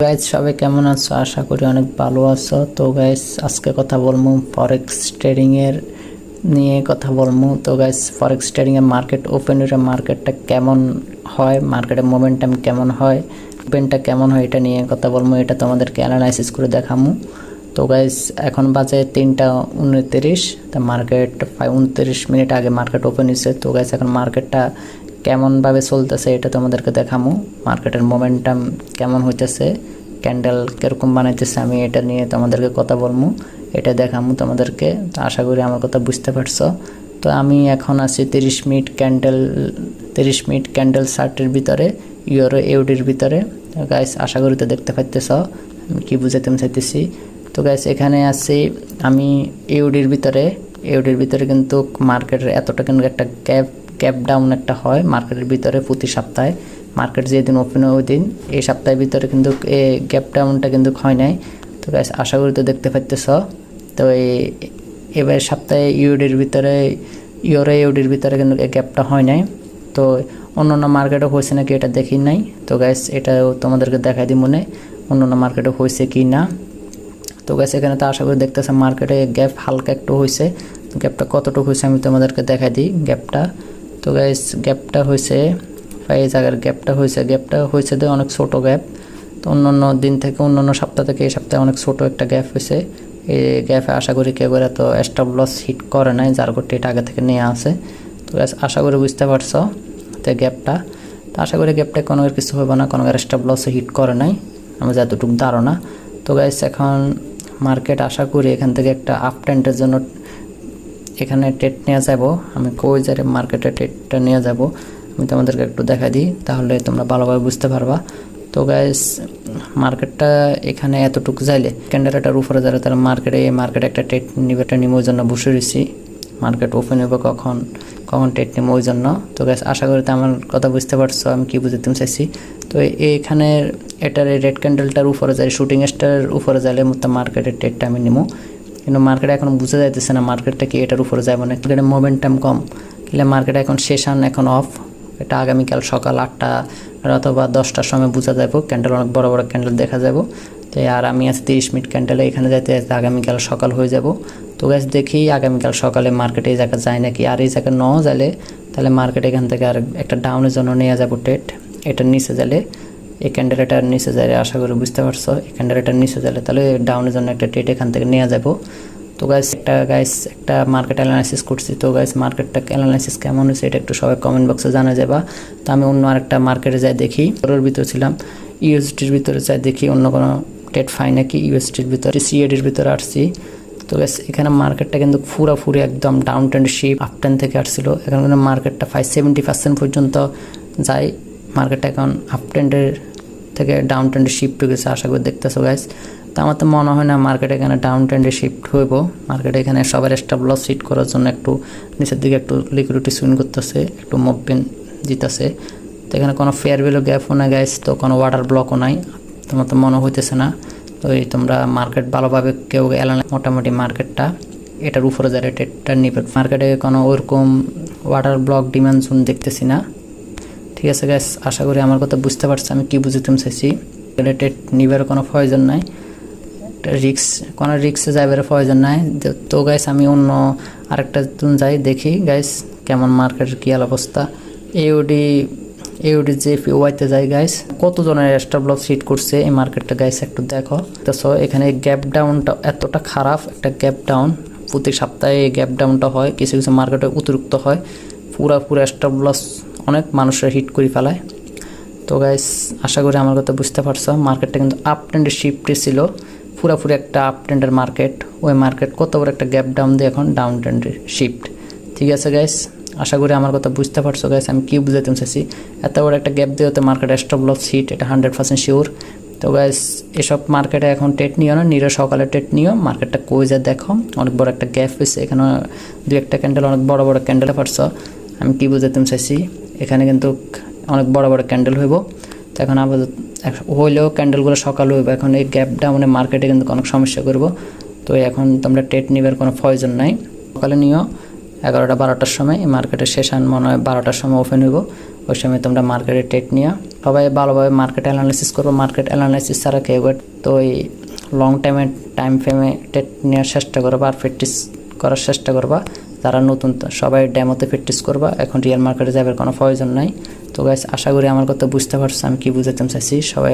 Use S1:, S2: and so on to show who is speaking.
S1: Guys সবাই কেমন আছো? আশা করি অনেক ভালো আছো। তো গাইজ আজকে কথা বলবো ফরেক্স ট্রেডিং এর নিয়ে কথা বলবো। তো গাইজ ফরেক্স ট্রেডিং এর মার্কেট ওপেন এর মার্কেটটা কেমন হয়, মার্কেটের মোমেন্টাম কেমন হয়, ওপেনটা কেমন হয়, এটা নিয়ে কথা বলবো। এটা তোমাদেরকে অ্যানালাইসিস করে দেখামু। তো গাইজ এখন বাজে 3টা 29, তা মার্কেট 29 মিনিট আগে মার্কেট ওপেন হয়েছে। তো গাইজ এখন মার্কেটটা কেমনভাবে চলতেছে এটা তোমাদেরকে দেখামু। মার্কেটের মোমেন্টাম কেমন হইতেছে, ক্যান্ডেল কীরকম বানাইতেছে, আমি এটা নিয়ে তোমাদেরকে কথা বলবো, এটা দেখামু তোমাদেরকে। তো আশা করি আমার কথা বুঝতে পারছো। তো আমি এখন আছি 30 মিনিট ক্যান্ডেল চার্টের ভিতরে, ইউরো এউডির ভিতরে। গাইস আশা করি তো দেখতে পাইতেছ আমি কি বুঝাতে চাইতেছি। তো গাইস এখানে আছি আমি এউডির ভিতরে কিন্তু মার্কেটের এতটা কিন্তু একটা গ্যাপ ডাউন একটা হয় মার্কেটের ভিতরে প্রতি সপ্তাহে। মার্কেট যেদিন ওপেন হয় ওই দিন, এই সপ্তাহের ভিতরে কিন্তু এই গ্যাপ ডাউনটা কিন্তু হয় নাই। তো গাইস আশা করি তো দেখতে পাইতেছ। তো এবার সপ্তাহে ইউরো ইউডির ভিতরে কিন্তু এই গ্যাপটা হয় নাই। তো অন্য মার্কেটও হয়েছে নাকি এটা দেখি নাই। তো গাইস এটাও তোমাদেরকে দেখাই দিই মনে অন্য মার্কেটও হয়েছে কি না। তো গাইস এখানে তো আশা করি দেখতেছে মার্কেটে গ্যাপ হালকা একটু হয়েছে। গ্যাপটা কতটুকু হয়েছে আমি তোমাদেরকে দেখাই দিই গ্যাপটা। তো গাইস গ্যাপটা হয়েছে এই জায়গার গ্যাপটা হয়েছে তো অনেক ছোট গ্যাপ। তো অন্য দিন থেকে অন্য সপ্তাহ থেকে এই সপ্তাহে অনেক ছোট একটা গ্যাপ হয়েছে। এই গ্যাপে আশা করি কেউ করে তো স্টপ লস হিট করে নাই, যার করতে এটা আগে থেকে নিয়ে আসে। তো গাইস আশা করি বুঝতে পারছো তো গ্যাপটা। তো আশা করি গ্যাপটা কোনো কিছু হবে না, কোনো স্টপ লস হিট করে নাই আমার যতটুকু ধারণা। তো গাইস এখন মার্কেট আশা করি এখান থেকে একটা আপ ট্রেন্ডের জন্য এখানে ট্রেড নিয়ে যাব। আমি কই যারে মার্কেটে ট্রেডটা নিয়ে যাব আমি তোমাদেরকে একটু দেখা দিই, তাহলে তোমরা ভালোভাবে বুঝতে পারবা। তো গাইস মার্কেটটা এখানে এতটুকু যাইলে ক্যান্ডেলটার উপরে যারা তারা মার্কেটে একটা ট্রেড নিবার জন্য বসে রয়েছি। মার্কেট ওপেন হবে কখন ট্রেড নেব ওই জন্য। তো গাইস আশা করি তো আমার কথা বুঝতে পারছো আমি কি বুঝতে চাইছি। তো এইখানে এটার রেড ক্যান্ডেলটার উপরে যাই, শুটিং স্টারের উপরে যাইলে মতো মার্কেটের ট্রেডটা আমি নেবো। কিন্তু মার্কেটে এখন বুঝে যাইতেছে না মার্কেটটা কি এটার উপরে যাবো না, এটা মোমেন্টাম কম কিংবা মার্কেট এখন সেশন এখন অফ। এটা আগামীকাল সকাল 8টা অথবা 10টার সময় বোঝা যাবো, ক্যান্ডেল অনেক বড় বড় ক্যান্ডেল দেখা যাব। তো আর আমি আছি 30 মিনিট ক্যান্ডেলে এখানে যাইতে আগামীকাল সকাল হয়ে যাব। তো গাইস দেখি আগামীকাল সকালে মার্কেটে এই জায়গা যায় নাকি। আর এই জায়গা ন যাইলে তাহলে মার্কেট এখান থেকে আর একটা ডাউনের জন্য নিয়ে যাবো ট্রেড। এটার নিচে যাইলে এই ক্যান্ডেলটার নিচে যাইলে আশা করি বুঝতে পারছো, এই ক্যান্ডেলটার নিচে যাইলে তাহলে ডাউনের জন্য একটা ট্রেড এখান থেকে নিয়ে যাব। তো গাইস একটা মার্কেট অ্যানালাইসিস করছি। তো গাইস মার্কেটটা অ্যানালাইসিস কেমন হয়েছে এটা একটু সবাই কমেন্ট বক্সে জানা যাবা। তো আমি অন্য আরেকটা মার্কেটে যাই দেখি, ওর ভিতরে ছিলাম ইউএসডির ভিতরে যাই দেখি অন্য কোনো ট্রেড পাই নাকি। ইউএসডির ভিতরে সিএডির ভিতরে আসছি। তো গাইস এখানে মার্কেটটা কিন্তু পুরোপুরি একদম ডাউন ট্রেন্ড শিপ আপ ট্রেন্ড থেকে আসছিল। এখন কিন্তু মার্কেটটা 70% পর্যন্ত যায়। মার্কেটটা এখন আপ ট্রেন্ডের থেকে ডাউন ট্রেন্ডে শিফট হয়ে গেছে, আশা করি দেখতেছো গাইস। তো আমার তো মনে হয় না মার্কেট এখানে ডাউন ট্রেন্ডে শিফট হইব। মার্কেট এখানে সবার স্টপ লস হিট করার জন্য একটু নিচের দিকে একটু লিকুইডিটি সুইং করতেছে, একটু মুভমেন্ট দিতেছে। তো এখানে কোনো ফেয়ার ভ্যালু গ্যাপও না গাইস, তো কোনো ওয়াটার ব্লকও নাই, তোমার তো মনে হইতেছে না। তো এই তোমরা মার্কেট ভালোভাবে কেউ এলানো মোটামুটি মার্কেটটা এটার উপরে যারা ট্রেডটা নিবে। মার্কেটে কোনো ওরকম ওয়াটার ব্লক ডিমান্ড জোন দেখতেছি না। ঠিক আছে গাইস, আশা করি আমার কথা বুঝতে পারছি আমি কি বুঝতে চাইছি। ট্রেড নিবার কোনো প্রয়োজন নাই, কোনো রিক্সে যাইবার প্রয়োজন নাই। তো গাইস আমি অন্য আরেকটা যাই দেখি গাইস কেমন মার্কেটের কী অবস্থা। এওডি যে ওয়াইতে যাই গাইস কতজনের স্টপ লস হিট করছে এই মার্কেটটা গাইস একটু দেখো। তো এখানে গ্যাপ ডাউনটা এতটা খারাপ একটা গ্যাপ ডাউন, প্রতি সপ্তাহে এই গ্যাপ ডাউনটা হয়, কিছু কিছু মার্কেটে অতিরিক্ত হয়। পুরা স্টপ লস অনেক মানুষের হিট করে ফেলায়। তো গাইস আশা করি আমার কথা বুঝতে পারছো। মার্কেটটা কিন্তু আপ ট্রেন্ডের শিফটে ছিল, পুরোপুরি একটা আপ ট্রেন্ডের মার্কেট। ওই মার্কেট কত বড় একটা গ্যাপ ডাউন দিয়ে এখন ডাউন ট্রেন্ডের শিফট। ঠিক আছে গাইস, আশা করি আমার কথা বুঝতে পারছো গাইস আমি কি বুঝাতে চাইছি। এত বড় একটা গ্যাপ দিয়ে মার্কেট স্টপ লস হিট, এটা 100% শিওর। তো গাইস এসব মার্কেটে এখন ট্রেড নিও না, নিরো সকালে ট্রেড নিও। মার্কেটটা কই যা দেখো অনেক বড় একটা গ্যাপ হয়েছে, এখানে দু একটা ক্যান্ডেল অনেক বড় বড় ক্যান্ডেল পারছো। আমি কি বুঝাতে চাইছি, এখানে কিন্তু অনেক বড় বড় ক্যান্ডেল হইব। তো এখন আবার হইলেও ক্যান্ডেলগুলো সকাল হইব। এখন এই গ্যাপ ডাউনে মার্কেটে কিন্তু অনেক সমস্যা করব। তো এখন তোমরা ট্রেড নিবার কোনো প্রয়োজন নাই, সকালে নিও 11টা 12টার সময়। এই মার্কেটের সেশন মনে হয় 12টার সময় ওপেন হইব। ওই সময় তোমরা মার্কেটে ট্রেড নিয়ে সবাই ভালোভাবে মার্কেট অ্যানালাইসিস করবো। মার্কেট অ্যানালাইসিস ছাড়া কেউ তো ওই লং টাইম ফ্রেমে ট্রেড নেওয়ার চেষ্টা করবা আর প্র্যাকটিস করার চেষ্টা করবা। যারা নতুন সবাই ডেমোতে প্র্যাকটিস করবা, এখন রিয়েল মার্কেটে যাবার কোনো প্রয়োজন নাই। তো গাইস আশা করি আমার কথা বুঝতে পারছো আমি কি বুঝাতে চাইছি। সবাই